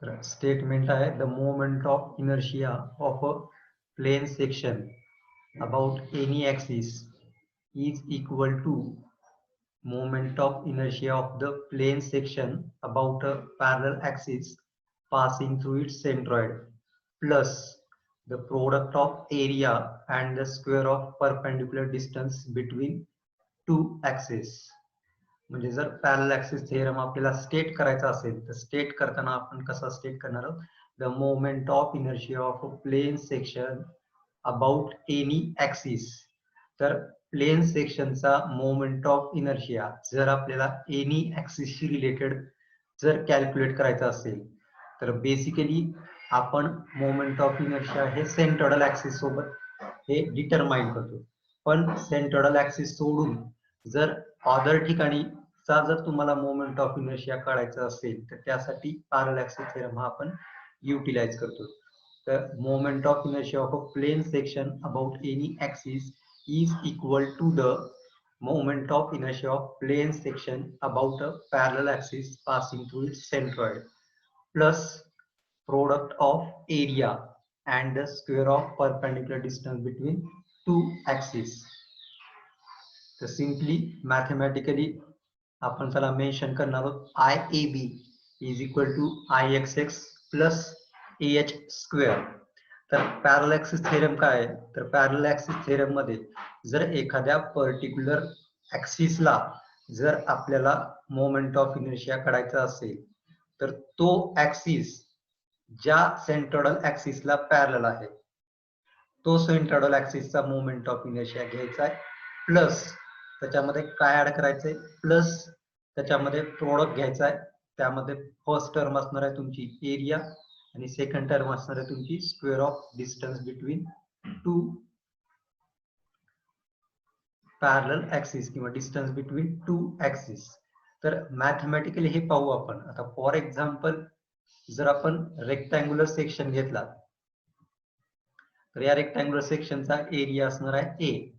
तर स्टेटमेंट आहे the moment of inertia of a plane section about any axis is equal to moment of inertia of the plane section about a parallel axis passing through its centroid plus the product of area and the square of perpendicular distance between two axes. म्हणजे जर parallel axis theorem आपल्याला state करायचा असेल तर state करताना आपण कसं state करणार आहोत the moment of inertia of a plane section about any axis. तर प्लेन सेक्शनचा मोमेंट ऑफ इनर्शिया जर आपल्याला एनी ऍक्सिसशी रिलेटेड जर कॅल्क्युलेट करायचं असेल तर बेसिकली आपण मोमेंट ऑफ इनर्शिया हे सेंट्रोइडल ऍक्सिस सोबत हे डिटरमाइन करतो. पण सेंट्रोइडल ऍक्सिस सोडून जर अदर ठिकाणी जर तुम्हाला मोमेंट ऑफ इनर्शिया काढायचा असेल तर त्यासाठी पॅरलल ऍक्सिस थेरम हा आपण युटिलाइज करतो. तर moment of inertia of a plane section about any axis is equal to the moment of inertia of plane section about a parallel axis passing through its centroid plus product of area and the square of perpendicular distance between two axes. तर simply mathematically आपण त्याला mention करणार आहोत I A B is equal to I X X plus A H square. तर parallel axis theorem काय आहे तर parallel axis theorem मध्ये जर एखाद्या पर्टिक्युलर ऍक्सिसला जर आपल्याला मोमेंट ऑफ इनर्शिया काढायचा असेल तर तो ऍक्सिस ज्या सेंट्रोइडल ऍक्सिसला पॅरलल आहे तो सेंट्रोइडल ऍक्सिसचा मोमेंट ऑफ इनर्शिया घ्यायचा आहे प्लस त्याच्यामध्ये काय ऍड करायचंय प्लस त्याच्यामध्ये प्रोडक्ट घ्यायचा आहे. त्यामध्ये फर्स्ट टर्म असणार आहे तुमची एरिया आणि सेकंड टर्म असणार आहे तुमची square of distance between two parallel axis किंवा डिस्टन्स बिटवीन टू ऍक्सिस. तर मॅथमॅटिकली हे पाहू आपण. आता फॉर एक्झाम्पल जर आपण रेक्टँग्युलर सेक्शन घेतला तर या रेक्टँग्युलर सेक्शनचा एरिया असणार आहे ए.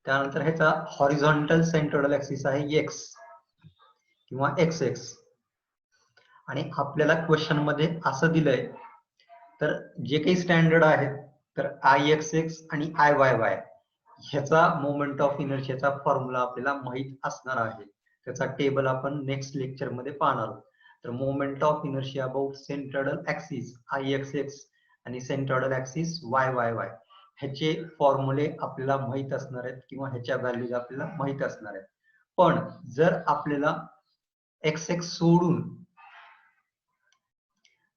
त्यानंतर ह्याचा हॉरिझॉन्टल सेंट्रोइडल ऍक्सिस आहे एक्स किंवा एक्स एक्स. आणि आपल्याला क्वेश्चन मध्ये असं दिलंय तर जे काही स्टँडर्ड आहेत तर आय एक्स एक्स आणि आय वाय वाय ह्याचा मोमेंट ऑफ इनर्शियाचा फॉर्म्युला आपल्याला माहित असणार आहे. त्याचा टेबल आपण नेक्स्ट लेक्चर मध्ये पाहणार आहोत. तर moment of inertia about centroidal axis I X X आणि centroidal axis Y Y Y ह्याचे फॉर्म्युले आपल्याला माहित असणार आहेत किंवा ह्याच्या व्हॅल्यूज आपल्याला माहित असणार आहेत. पण जर आपल्याला एक्स एक्स सोडून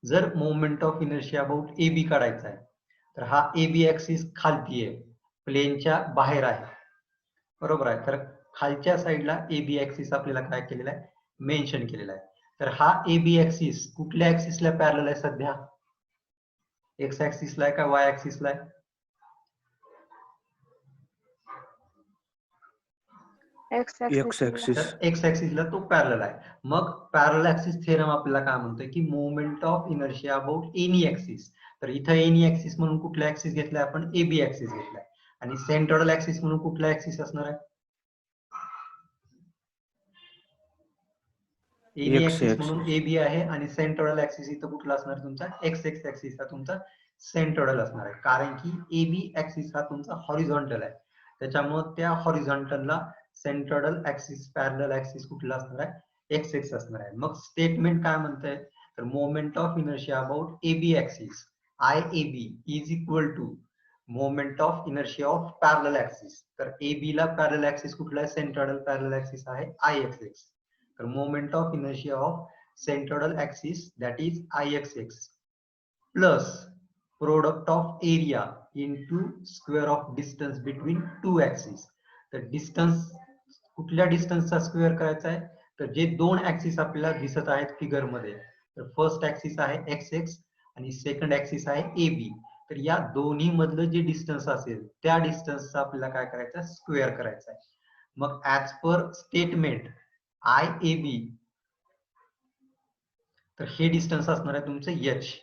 जर moment of inertia about A B काढायचा आहे तर हा ए बी ऍक्सिस खालती आहे प्लेनच्या बाहेर आहे बरोबर आहे. तर खालच्या साईडला ए बी ऍक्सिस आपल्याला काय केलेला आहे मेन्शन केलेला आहे. तर हा ए बी ऍक्सिस कुठल्या ऍक्सिसला पॅरलल आहे सध्या एक्स ऍक्सिसला आहे का वाय ऍक्सिसला आहे एक्स ऍक्सिसला तो पॅरलल आहे. मग पॅरलल ऍक्सिस थेरम आपल्याला काय म्हणतोय की moment of inertia about any axis. तर इथं एनी ऍक्सिस म्हणून कुठला ऍक्सिस घेतलाय आपण ए बी ऍक्सिस घेतलाय आणि सेंट्रोइडल ऍक्सिस म्हणून कुठला ऍक्सिस असणार आहे एनी ऍक्सिस म्हणून ए बी आहे आणि सेंट्रोइडल ऍक्सिस इथं कुठला असणार तुमचा एक्स एक्स ऍक्सिस हा तुमचा सेंट्रोइडल असणार आहे. कारण की ए बी ऍक्सिस हा तुमचा हॉरिझॉन्टल आहे त्याच्यामुळे त्या हॉरिझॉन्टलला सेंट्रोइडल ऍक्सिस पॅरलल ऍक्सिस कुठला असणार आहे एक्स एक्स असणार आहे. मग स्टेटमेंट काय म्हणतंय तर moment of inertia about A B axis I A B is equal to moment of inertia of parallel axis. तर ए बी ला पॅरलल ऍक्सिस कुठला आहे सेंट्रोइडल पॅरलल ऍक्सिस आहे आय एक्स एक्स. तर moment of inertia of centroidal axis that is I X X plus product of area into square of distance between two axis. तर distance कुठल्या डिस्टन्सचा square करायचा आहे तर जे दोन ऍक्सिस आपल्याला दिसत आहेत फिगर मध्ये तर फर्स्ट ऍक्सिस आहे एक्स एक्स आणि सेकंड ऍक्सिस आहे ए बी. तर या दोन्ही मधलं जे डिस्टन्स असेल त्या डिस्टन्सचा आपल्याला काय करायचं आहे स्क्वेअर करायचा आहे. मग as per statement I A B तर हे डिस्टन्स असणार आहे तुमचं H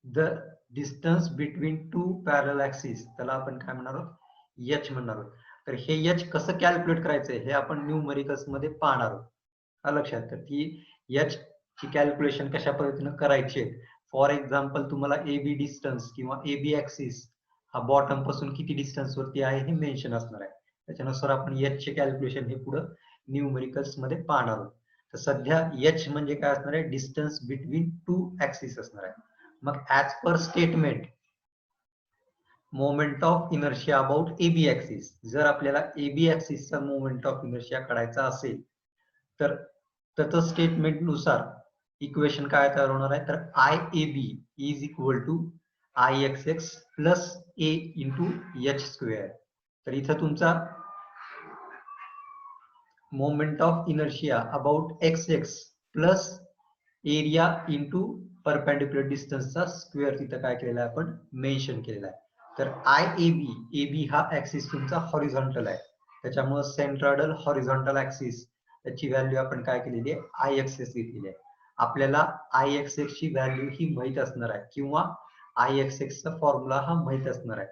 the distance between two parallel axis त्याला आपण काय म्हणणार आहोत एच म्हणणार आहोत. तर हे एच कसं कॅल्क्युलेट करायचंय हे आपण न्यूमरिकल्स मध्ये पाहणार आहोत लक्षात. तर ती एच ची कॅल्क्युलेशन कशा पद्धतीने करायची आहे. फॉर एक्झाम्पल तुम्हाला AB डिस्टन्स किंवा AB ऍक्सिस हा बॉटम पासून किती डिस्टन्स वरती आहे हे मेन्शन असणार आहे. त्याच्यानुसार आपण H चे कॅल्क्युलेशन हे पुढे न्यूमेरिकल्स मध्ये पाहणार आहोत. तर सध्या H म्हणजे काय असणार आहे, डिस्टन्स बिटवीन टू ऍक्सिस असणार आहे. मग as per statement moment of inertia about AB axis, जर आपल्याला AB ऍक्सिसचा मोमेंट ऑफ इनर्शिया काढायचा असेल तर त्याचं स्टेटमेंट नुसार इक्वेशन काय तयार होणार आहे, तर IAB is equal to IXX plus A into H square. तर इथं तुमचा moment of inertia about XX plus area into perpendicular डिस्टन्सचा स्क्वेअर तिथं काय केलेला आहे आपण मेन्शन केलेला आहे. तर AB हा ऍक्सिस तुमचा हॉरिझॉन्टल आहे, त्याच्यामुळे सेंट्रॉइडल हॉरिझॉन्टल ऍक्सिस त्याची व्हॅल्यू आपण काय केलेली आहे, IXX घेतलेली आहे. आपल्याला IXX ची व्हॅल्यू ही माहित असणार आहे किंवा IXX चा फॉर्म्युला हा माहित असणार आहे.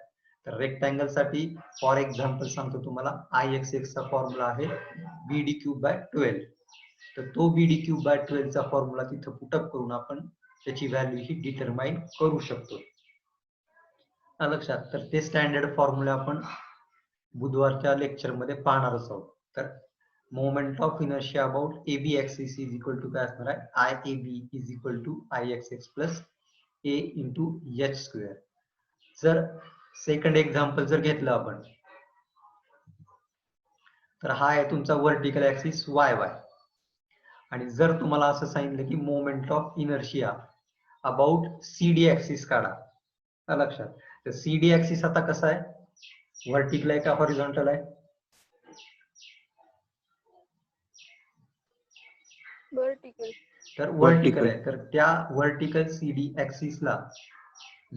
तर रेक्टँगल साठी फॉर एक्झाम्पल सांगतो तुम्हाला, IXX चा फॉर्म्युला आहे BD³/12. तर तो BD³/12 चा फॉर्म्युला तिथं पुटअप करून आपण त्याची व्हॅल्यू ही डिटरमाइन करू शकतो. लक्षात, तर ते स्टँडर्ड फॉर्म्युला आपण बुधवारच्या लेक्चर मध्ये पाहणारच आहोत. तर moment of inertia about AB axis is equal to काय असणार आहे, IAB is equal to IXX plus A into H square. जर सेकंड एक्झाम्पल जर घेतलं आपण, तर हा आहे तुमचा वर्टिकल ऍक्सिस YY. आणि जर तुम्हाला असं सांगितलं की moment of inertia about CD axis काढा, लक्षात, तर CD ऍक्सिस आता कसा आहे, व्हर्टिकल आहे का हॉरिझॉन्टल आहे, वर्टिकल. तर वर्टिकल आहे. तर त्या वर्टिकल CD ऍक्सिसला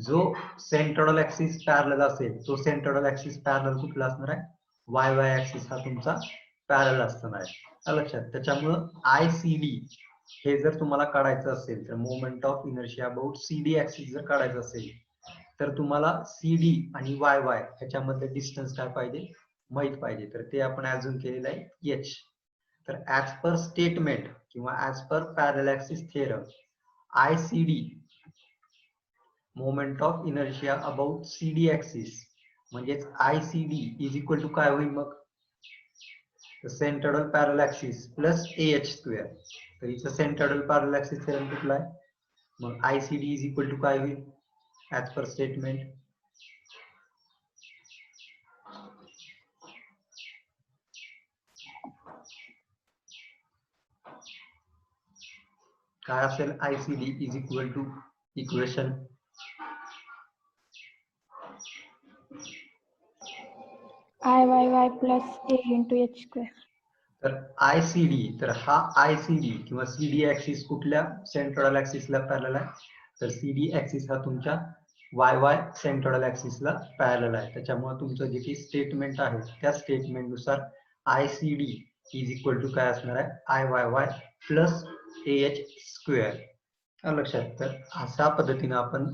जो सेंट्रोइडल ऍक्सिस पॅरलल असेल, तो सेंट्रोइडल ऍक्सिस पॅरलल कुठला असणार आहे, YY ऍक्सिस हा तुमचा पॅरलल असणार आहे, लक्षात. त्याच्यामुळं ICD हे जर तुम्हाला काढायचं असेल, तर moment of inertia about CD axis जर काढायचं असेल, तर तुम्हाला CD आणि YY ह्याच्यामध्ये डिस्टन्स काय पाहिजे, माहित पाहिजे. तर ते आपण अजून केलेलं आहे H. तर ऍज पर स्टेटमेंट किंवा as per parallel axis theorem, ICD moment of inertia about CD axis म्हणजेच ICD इज इक्वल टू काय होईल मग, centroidal parallel axis plus AH square. तर इथं सेंट्रोइडल पॅरलल ऍक्सिस थिअरम कुठला आहे, मग ICD इज इक्वल टू काय होईल ऍज पर स्टेटमेंट, काय असेल, ICD is equal to equation IYY plus A into H square. तर ICD, तर हा ICD किंवा CD ऍक्सिस कुठल्या सेंट्रोइडल ऍक्सिसला पॅरलल आहे, तर CD ऍक्सिस हा तुमच्या YY सेंट्रोइडल ऍक्सिसला पॅरलल आहे. त्याच्यामुळे तुमचं जे काही स्टेटमेंट आहे त्या स्टेटमेंट नुसार ICD इज इक्वल टू काय असणार आहे, IYY प्लस AH स्क्वेअर, लक्षात. तर अशा पद्धतीने आपण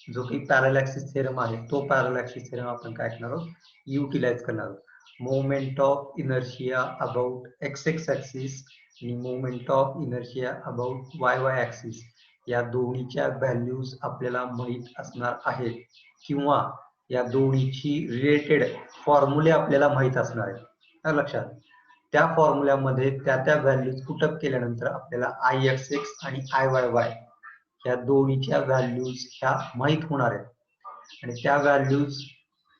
जो काही पॅरलल ऍक्सिस थिअरम आहे, तो पॅरलल ऍक्सिस थिअरम आपण काय करणार आहोत, युटिलाइज करणार आहोत. Moment of inertia about XX axis आणि moment of inertia about YY axis या दोन्हीच्या व्हॅल्यूज आपल्याला माहित असणार आहेत किंवा या दोन्हीची रिलेटेड फॉर्म्युले आपल्याला माहित असणार आहेत, लक्षात. त्या फॉर्म्युल्यामध्ये त्या व्हॅल्यूज पुटअप केल्यानंतर आपल्याला IXX आणि IYY या दोन्हीच्या व्हॅल्यूज ह्या माहित होणार आहेत आणि त्या व्हॅल्यूज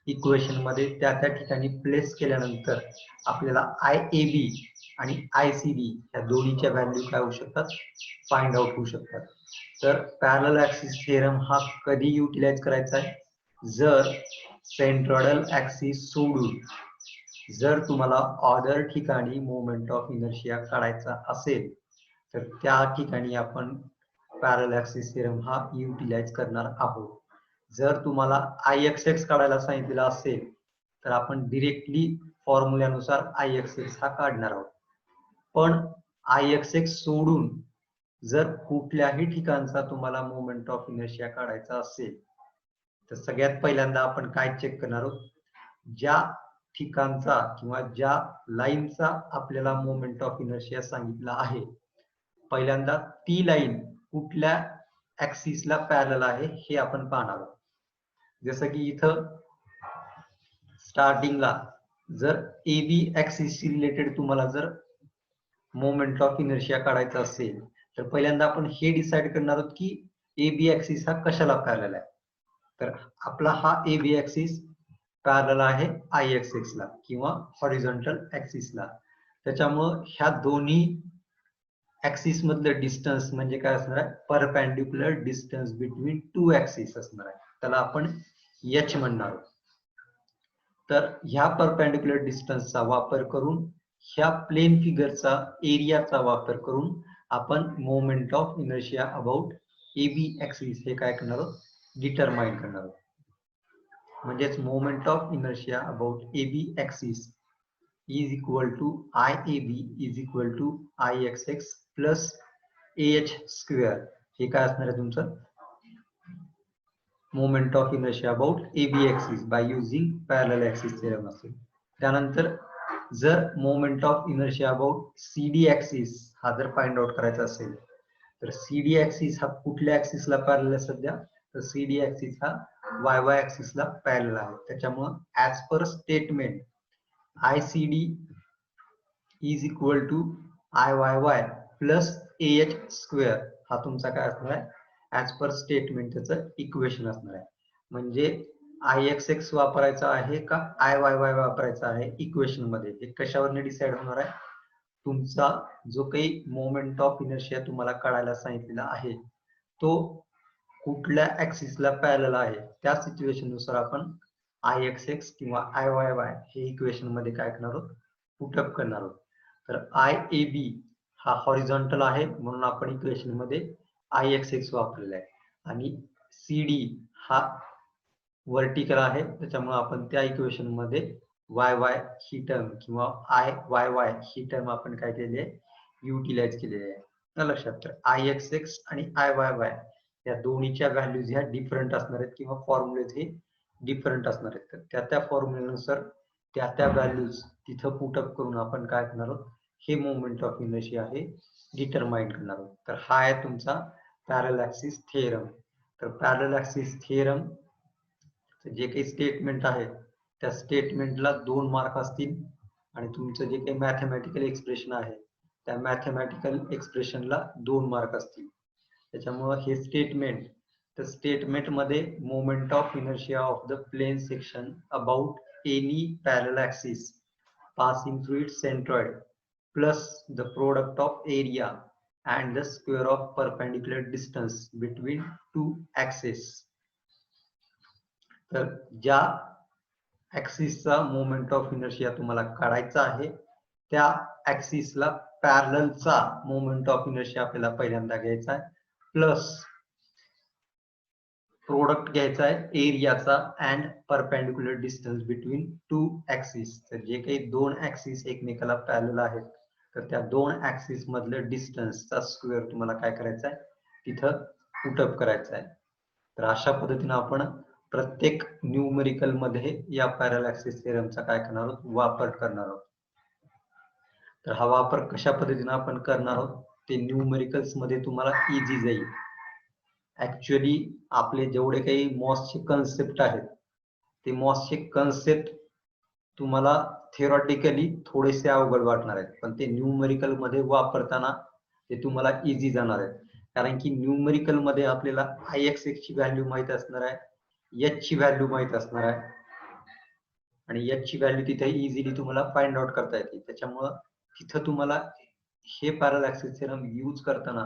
इक्वेशन मध्ये त्या ठिकाणी प्लेस केल्यानंतर आपल्याला IAB आणि ICD या दोन्हीच्या व्हॅल्यू काय होऊ शकतात, फाइंड आउट होऊ शकतात. तर पॅरलल ऍक्सिस थिअरम हा कधी युटिलाइज करायचा आहे, जर सेंट्रोइडल ऍक्सिस सोडून जर तुम्हाला अदर ठिकाणी मोमेंट ऑफ इनर्शिया काढायचा असेल, तर त्या ठिकाणी आपण पॅरलल ऍक्सिस थिअरम हा युटिलाइज करणार आहोत. जर तुम्हाला IXX काढायला सांगितलेला असेल, तर आपण डिरेक्टली फॉर्म्युल्यानुसार IXX हा काढणार आहोत. पण IXX सोडून जर कुठल्याही ठिकाणचा तुम्हाला मोमेंट ऑफ इनर्शिया काढायचा असेल, तर सगळ्यात पहिल्यांदा आपण काय चेक करणार आहोत, ज्या ठिकाणचा किंवा ज्या लाईनचा आपल्याला मोमेंट ऑफ इनर्शिया सांगितला आहे पहिल्यांदा ती लाईन कुठल्या ऍक्सिसला पॅरलल आहे हे आपण पाहणार आहोत. जसं की इथं स्टार्टिंगला जर AB ऍक्सिसशी रिलेटेड तुम्हाला जर मोमेंट ऑफ इनर्शिया काढायचा असेल तर पहिल्यांदा आपण हे डिसाइड करणार आहोत की AB ऍक्सिस हा कशाला पॅरलल आहे. तर आपला हा AB ऍक्सिस पॅरलल आहे IX ला किंवा हॉरिझॉन्टल ऍक्सिसला. त्याच्यामुळं ह्या दोन्ही ऍक्सिस मधलं डिस्टन्स म्हणजे काय असणार आहे, perpendicular distance between two axis असणार आहे. त्याला आपण H म्हणणार आहोत. तर ह्या परपेंडिक्युलर डिस्टन्सचा वापर करून ह्या प्लेन फिगरचा एरियाचा वापर करून आपण moment of inertia about AB axis हे काय करणार आहोत, डिटरमाइन करणार आहोत. म्हणजेच moment of inertia about AB axis is equal to IAB is equal to IXX plus AH square. हे काय असणार आहे तुमचं moment of inertia about AB axis by using parallel axis theorem असेल. त्यानंतर जर moment of inertia about CD axis हा जर फाइंड आउट करायचा असेल तर CD ऍक्सिस हा कुठल्या ऍक्सिसला पॅरलल आहे सध्या, तर CD ऍक्सिस हा YY ऍक्सिसला पॅरलल आहे. त्याच्यामुळे as per statement ICD is equal to IYY plus AH square हा तुमचा काय असणार आहे, ऍज पर स्टेटमेंट त्याचं इक्वेशन असणार आहे. म्हणजे IXX वापरायचा आहे का IYY वापरायचा आहे इक्वेशन मध्ये, हे कशावर डिसाइड होणार आहे, तुमचा जो काही मोमेंट ऑफ इनर्शिया तुम्हाला काढायला सांगितलेला आहे तो कुठल्या ऍक्सिसला पॅरलल आहे त्या सिच्युएशन नुसार आपण IXX किंवा IYY हे इक्वेशन मध्ये काय करणार आहोत, पुटअप करणार आहोत. तर IAB हा हॉरिझॉन्टल आहे म्हणून आपण इक्वेशन मध्ये IXX वापरलेला आहे आणि CD हा व्हर्टिकल आहे त्याच्यामुळे आपण त्या इक्वेशन मध्ये YY ही टर्म किंवा IYY ही टर्म आपण काय केलेली आहे, युटिलाइज केलेली आहे. लक्षात. तर IXX आणि IYY या दोन्हीच्या व्हॅल्यूज ह्या डिफरंट असणार आहेत किंवा फॉर्म्युलेज हे डिफरंट असणार आहेत. तर त्या त्या फॉर्म्युलेनुसार त्या त्या व्हॅल्यूज तिथं पुटअप करून आपण काय करणार आहोत, हे मोमेंट ऑफ इनर्शिया आहे डिटरमाइन करणार आहोत. तर हा आहे तुमचा पॅरलल ऍक्सिस थेरम. तर पॅरलल ऍक्सिस थेरम जे काही स्टेटमेंट आहे त्या स्टेटमेंटला 2 मार्क असतील आणि तुमचं जे काही मॅथमॅटिकल एक्सप्रेशन आहे त्या मॅथमॅटिकल एक्सप्रेशनला 2 मार्क असतील. त्याच्यामुळे हे स्टेटमेंट, तर स्टेटमेंट मध्ये moment of inertia of the plane section about any parallel axis passing through its centroid plus the product of area and the square of perpendicular distance between two axes. तर ज्या ऍक्सिसचा moment of inertia तुम्हाला काढायचा आहे त्या ऍक्सिसला पॅरललचा moment of inertia आपल्याला पहिल्यांदा घ्यायचा आहे प्लस प्रोडक्ट घ्यायचा आहे एरियाचा and perpendicular distance between two axis. तर जे काही 2 ऍक्सिस एकमेकाला पॅरलल आहेत तर त्या 2 ऍक्सिस मधलं डिस्टन्सचा स्क्वेअर तुम्हाला काय करायचा आहे, तिथं पुटअप करायचा आहे. तर अशा पद्धतीने आपण प्रत्येक न्यूमेरिकल मध्ये या पॅरलल ऍक्सिस थेरमचा काय करणार आहोत, वापर करणार आहोत. तर हा वापर कशा पद्धतीने आपण करणार आहोत ते न्यूमेरिकल्स मध्ये तुम्हाला इझी जाईल. ऍक्च्युअली आपले जेवढे काही मॉसचे कन्सेप्ट आहेत ते मॉसचे कन्सेप्ट तुम्हाला थिओरटिकली थोडेसे अवघड वाटणार आहेत, पण ते न्यूमेरिकल मध्ये वापरताना ते तुम्हाला इझी जाणार आहे. कारण की न्यूमेरिकल मध्ये आपल्याला IXX ची व्हॅल्यू माहित असणार आहे, H ची व्हॅल्यू माहित असणार आहे आणि H ची व्हॅल्यू तिथे इझिली तुम्हाला फाइंड आउट करता येते. त्याच्यामुळं तिथं तुम्हाला हे पॅरलल ऍक्सिस थेरम यूज करताना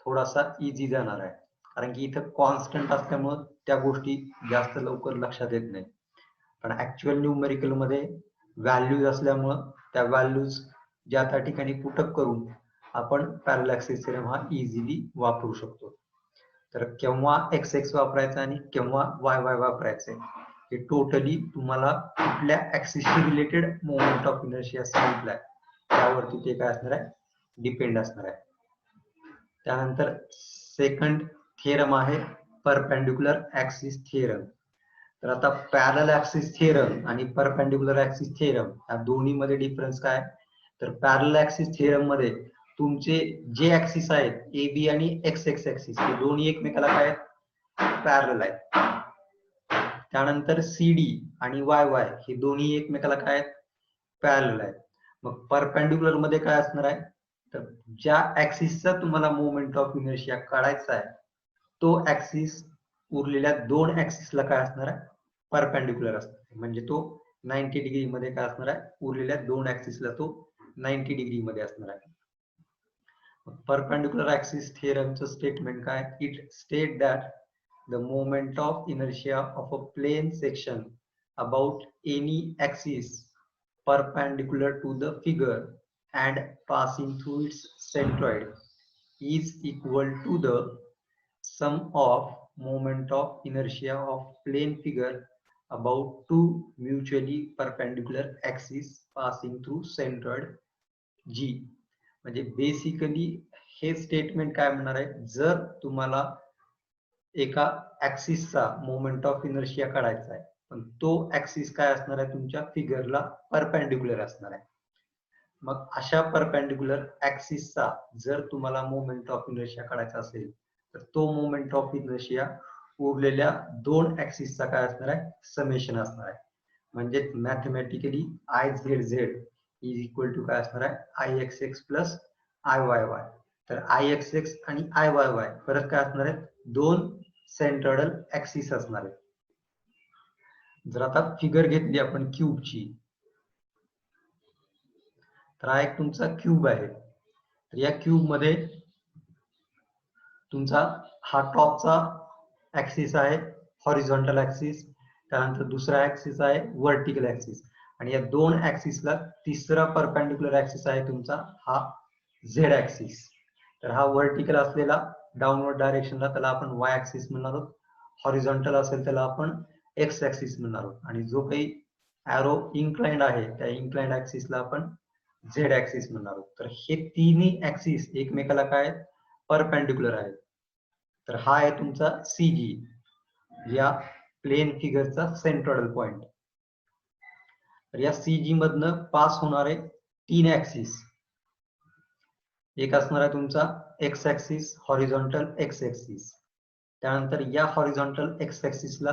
थोडासा इझी जाणार आहे. कारण की इथं कॉन्स्टंट असल्यामुळे त्या गोष्टी जास्त लवकर लक्षात येत नाही, पण ऍक्च्युअल न्यूमेरिकल मध्ये व्हॅल्यूज असल्यामुळे त्या व्हॅल्यूज ज्या त्या ठिकाणी पुटअप करून आपण पॅरलल ऍक्सिस थेरम हा इझिली वापरू शकतो. तर केव्हा XX वापरायचा आणि केव्हा YY वापरायचे हे टोटली तुम्हाला कुठल्या ऍक्सिसशी रिलेटेड मोमेंट ऑफ इनर्शिया सांगितलाय त्यावरती ते काय असणार आहे, डिपेंड असणार आहे. त्यानंतर सेकंड थेरम आहे परपेंडिक्युलर ऍक्सिस थेरम. तर आता पॅरलल ऍक्सिस थेरम आणि परपेंडिक्युलर ऍक्सिस थेरम या दोन्ही मध्ये डिफरन्स काय, तर पॅरलल ऍक्सिस थेरम मध्ये तुमचे जे ऍक्सिस आहेत ए बी आणि एक्स एक्स ऍक्सिस हे दोन्ही एकमेकाला काय पॅरल आहेत. त्यानंतर सी डी आणि वाय वाय हे दोन्ही एकमेकाला काय पॅरल आहेत. मग परपेंडिक्युलर मध्ये काय असणार आहे, तर ज्या ऍक्सिसचा तुम्हाला मोमेंट ऑफ इनर्शिया काढायचा आहे तो ऍक्सिस उरलेल्या दोन ऍक्सिसला काय असणार आहे, परपेंडिक्युलर असणार. म्हणजे तो 90 डिग्री मध्ये काय असणार आहे, उरलेल्या दोन ऍक्सिसला तो 90 डिग्री मध्ये असणार आहे. परपेंडिक्युलर ऍक्सिस थिअरमचं स्टेटमेंट काय, it state that the moment of inertia of a plane section about any axis perpendicular to the figure and passing through its centroid is equal to the sum of moment of inertia of plane figure about two mutually perpendicular axes passing through centroid G. म्हणजे basically हे statement काय म्हणणार आहे, जर तुम्हाला एका ऍक्सिसचा moment of inertia काढायचा आहे पण तो ऍक्सिस काय असणार आहे, तुमच्या फिगरला परपेंडिक्युलर असणार आहे. मग अशा परपेंडिक्युलर ऍक्सिसचा जर तुम्हाला मोमेंट ऑफ इनर्शिया काढायचा असेल तर तो मोमेंट ऑफ इनर्शिया उरलेल्या दोन ऍक्सिसचा काय असणार आहे, समेशन असणार आहे. म्हणजे mathematically I Z Z is equal to काय असणार आहे, I X X plus I Y Y. तर आय एक्स एक्स आणि आय वाय वाय परत काय असणार आहेत, दोन सेंट्रॉइडल ऍक्सिस असणार आहे. जर आता फिगर घेतली आपण क्यूबची, तर हा एक तुमचा क्यूब आहे. तर या क्यूब मध्ये तुमचा हा टॉपचा ऍक्सिस आहे हॉरिझॉन्टल ऍक्सिस, त्यानंतर दुसरा ऍक्सिस आहे व्हर्टिकल ऍक्सिस आणि या दोन ऍक्सिसला तिसरा परपेंडिक्युलर ऍक्सिस आहे तुमचा हा झेड ऍक्सिस. तर हा व्हर्टिकल असलेला डाऊनवर्ड डायरेक्शनला त्याला आपण वाय ऍक्सिस म्हणणार आहोत, हॉरिझॉन्टल असेल त्याला आपण एक्स ऍक्सिस म्हणणार आहोत आणि जो काही ॲरो इन्क्लाइंड आहे त्या इन्क्लाइंड ऍक्सिसला आपण झेड ऍक्सिस म्हणणार आहोत. तर हे तिन्ही ऍक्सिस एकमेकाला काय परपेंडिक्युलर आहेत. तर हा आहे तुमचा सीजी या प्लेन फिगरचा सेंट्रॉइडल पॉइंट. तर या सीजी मधनं पास होणारे तीन ऍक्सिस, एक असणार आहे तुमचा x axis horizontal x axis, त्यानंतर या हॉरिझॉन्टल एक्स ऍक्सिसला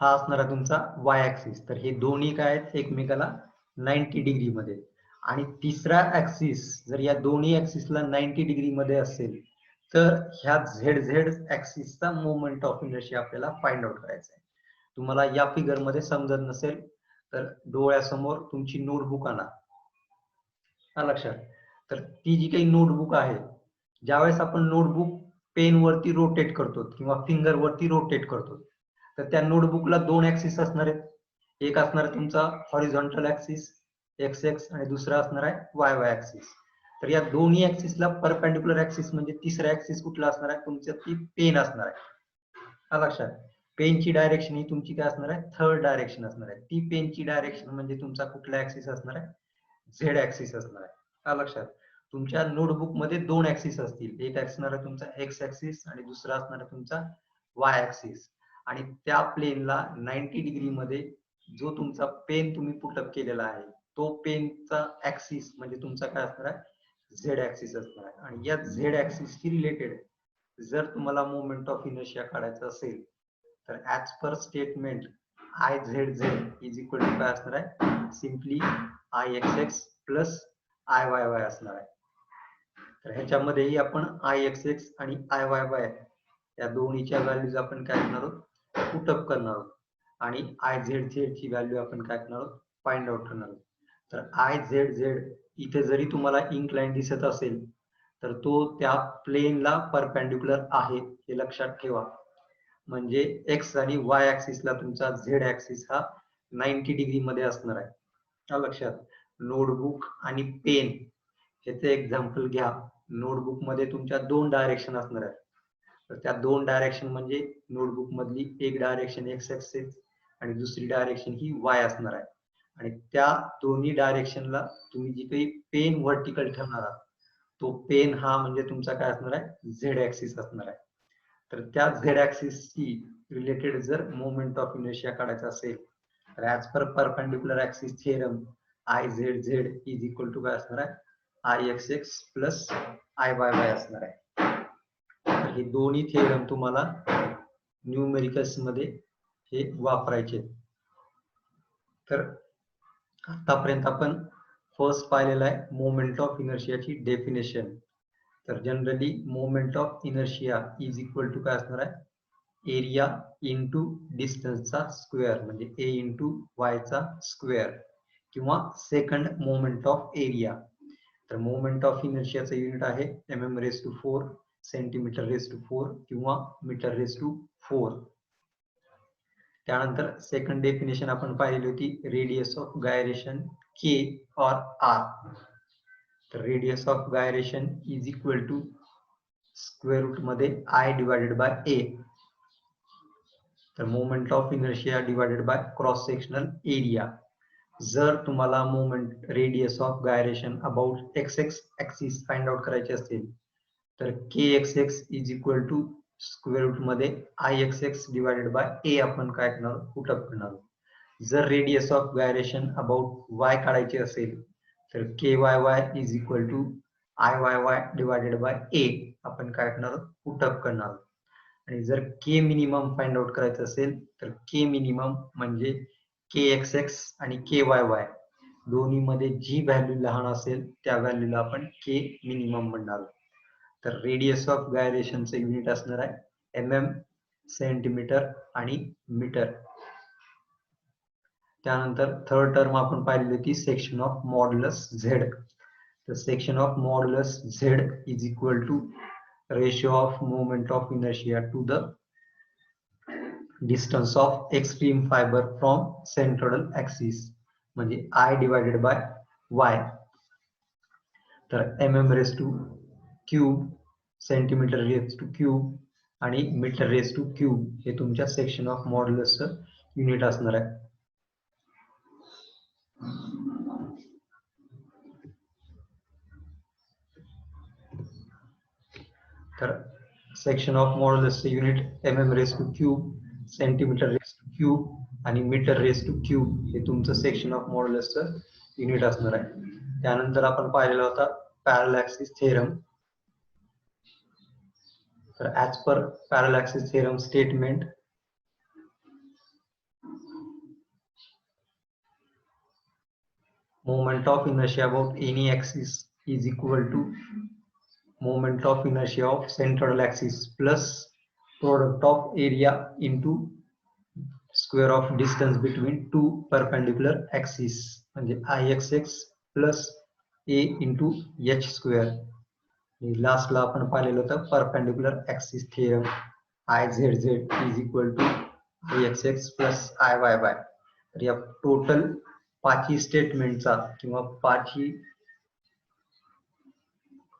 हा असणार आहे तुमचा वाय ऍक्सिस. तर हे दोन्ही काय आहेत एकमेकाला 90 डिग्री मध्ये. आणि तिसरा ऍक्सिस जर या दोन्ही ऍक्सिसला 90 डिग्री मध्ये असेल तर ह्या झेड झेड ऍक्सिसचा मोमेंट ऑफ इनर्शिया आपल्याला फाइंड आउट करायचा आहे. तुम्हाला या फिगर मध्ये समजत नसेल तर डोळ्यासमोर तुमची नोटबुक आणा लक्षात. तर ती जी काही नोटबुक आहे, ज्यावेळेस आपण नोटबुक पेन वरती रोटेट करतो किंवा फिंगर वरती रोटेट करतो तर त्या नोटबुकला दोन ऍक्सिस असणार आहेत. एक असणार आहे तुमचा हॉरिझॉन्टल ऍक्सिस एक्स एक्स आणि दुसरा असणार आहे वाय वाय ऍक्सिस. तर या दोन्ही ऍक्सिसला परपेंडिक्युलर ऍक्सिस म्हणजे तिसरा ऍक्सिस कुठला असणार आहे, तुमचं ती पेन असणार आहे लक्षात. पेनची डायरेक्शन ही तुमची काय असणार आहे, थर्ड डायरेक्शन असणार आहे. ती पेनची डायरेक्शन म्हणजे तुमचा कुठला ऍक्सिस असणार आहे, झेड ऍक्सिस असणार आहे लक्षात. तुमच्या नोटबुक मध्ये दोन ऍक्सिस असतील, एक असणार आहे तुमचा एक्स ऍक्सिस आणि दुसरा असणार आहे तुमचा वाय ऍक्सिस. आणि त्या प्लेनला 90 डिग्री मध्ये जो तुमचा पेन तुम्ही पुटअप केलेला आहे तो पेनचा ऍक्सिस म्हणजे तुमचा काय असणार आहे, झेड ऍक्सिस असणार आहे. आणि या झेड ऍक्सिसशी रिलेटेड जर तुम्हाला मोमेंट ऑफ इनर्शिया काढायचा असेल तर as per statement I Z Z is equal to काय असणार आहे, simply I X X plus I Y Y असणार आहे. तर ह्याच्यामध्येही आपण आय एक्स एक्स आणि आय वाय वाय या दोन्हीच्या व्हॅल्यूज आपण काय करणार आहोत, पुटअप करणार आहोत आणि आय झेड झेड ची व्हॅल्यू आपण काय करणार आहोत, फाइंड आउट करणार आहोत. तर आय झेड झेड इथे जरी तुम्हाला इन्क्लाइन दिसत असेल तर तो त्या प्लेनला परपेंडिक्युलर आहे हे लक्षात ठेवा. म्हणजे एक्स आणि वाय ऍक्सिसला तुमचा झेड ऍक्सिस हा 90 डिग्री मध्ये असणार आहे लक्षात. नोटबुक आणि पेन ह्याचे एक्झाम्पल घ्या. नोटबुक मध्ये तुमच्या दोन डायरेक्शन असणार आहेत. तर त्या दोन डायरेक्शन म्हणजे नोटबुक मधली एक डायरेक्शन एक्स ऍक्सिस आणि दुसरी डायरेक्शन ही वाय असणार आहे. आणि त्या दोन्ही डायरेक्शनला तुम्ही जी काही पेन व्हर्टिकल ठेवणार आहात तो पेन हा म्हणजे तुमचा काय असणार आहे, झेड ऍक्सिस असणार आहे. तर त्या झेड ऍक्सिसची रिलेटेड जर मोमेंट ऑफ इनर्शिया काढायचा असेल तर as per perpendicular axis theorem I Z Z is equal to काय असणार आहे, I X X plus I Y Y असणार आहे. तर हे दोन्ही थेरम तुम्हाला न्यूमेरिकल्स मध्ये हे वापरायचे. तर आतापर्यंत आपण फर्स्ट पाहिलेला आहे मोमेंट ऑफ इनर्शियाची डेफिनेशन. तर generally moment of inertia is equal to काय असणार आहे, एरिया इंटू डिस्टन्सचा स्क्वेअर म्हणजे ए इंटू वायचा स्क्वेअर किंवा सेकंड मोमेंट ऑफ एरिया. तर मोमेंट ऑफ इनर्शियाचं युनिट आहे mm⁴, cm⁴ किंवा m⁴. त्यानंतर सेकंड डेफिनेशन आपण पाहिली होती रेडियस ऑफ गायरेशन के और आर. तर radius of gyration is equal to square root मध्ये आय डिवायडेड बाय ए. तर moment of inertia divided by cross sectional area. जर तुम्हाला moment radius of gyration about X X axis find out करायचे असेल तर K X X is equal to square root मध्ये I X X divided by A आपण काय करणार, put up करणार. जर radius of gyration about Y काढायचे असेल तर के Y Y is equal to I Y Y divided by A आपण काय करणार, पुटअप करणार. आणि जर के मिनिमम फाइंड आउट करायचं असेल तर के मिनिमम म्हणजे के एक्स एक्स आणि के वाय वाय दोन्ही मध्ये जी व्हॅल्यू लहान असेल त्या व्हॅल्यूला आपण के मिनिमम म्हणणार. तर रेडियस ऑफ गायरेशनचं युनिट असणार आहे mm, सेंटीमीटर आणि मीटर. त्यानंतर थर्ड टर्म आपण पाहिलेली होती सेक्शन ऑफ मॉड्युलस झेड. तर section of modulus Z is equal to ratio of moment of inertia to the distance of extreme fibre from central axis म्हणजे I divided by Y. तर mm⁵, cm⁵ आणि m⁵ हे तुमच्या section of मॉड्युलसचं unit असणार आहे. तर section of मॉड्युलसचं unit mm⁵, cm⁵ आणि m⁵ हे तुमचं सेक्शन ऑफ मॉड्युलसचं युनिट असणार आहे. त्यानंतर आपण पाहिलेला होता पॅरलल ऍक्सिस थेरम. तर as per parallel axis theorem statement, moment of inertia about any axis is equal to moment of inertia of central axis plus product of area into square of distance between two perpendicular axes म्हणजे Ixx plus a into h square. लास्टला आपण पाहिलेलं होतं perpendicular axis theorem Izz is equal to Ixx plus Iyy. तर या total पाचही स्टेटमेंटचा किंवा पाचही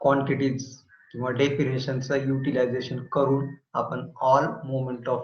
क्वांटिटीज किंवा डेफिनेशनचा युटिलायझेशन करून आपण ऑल मोमेंट ऑफ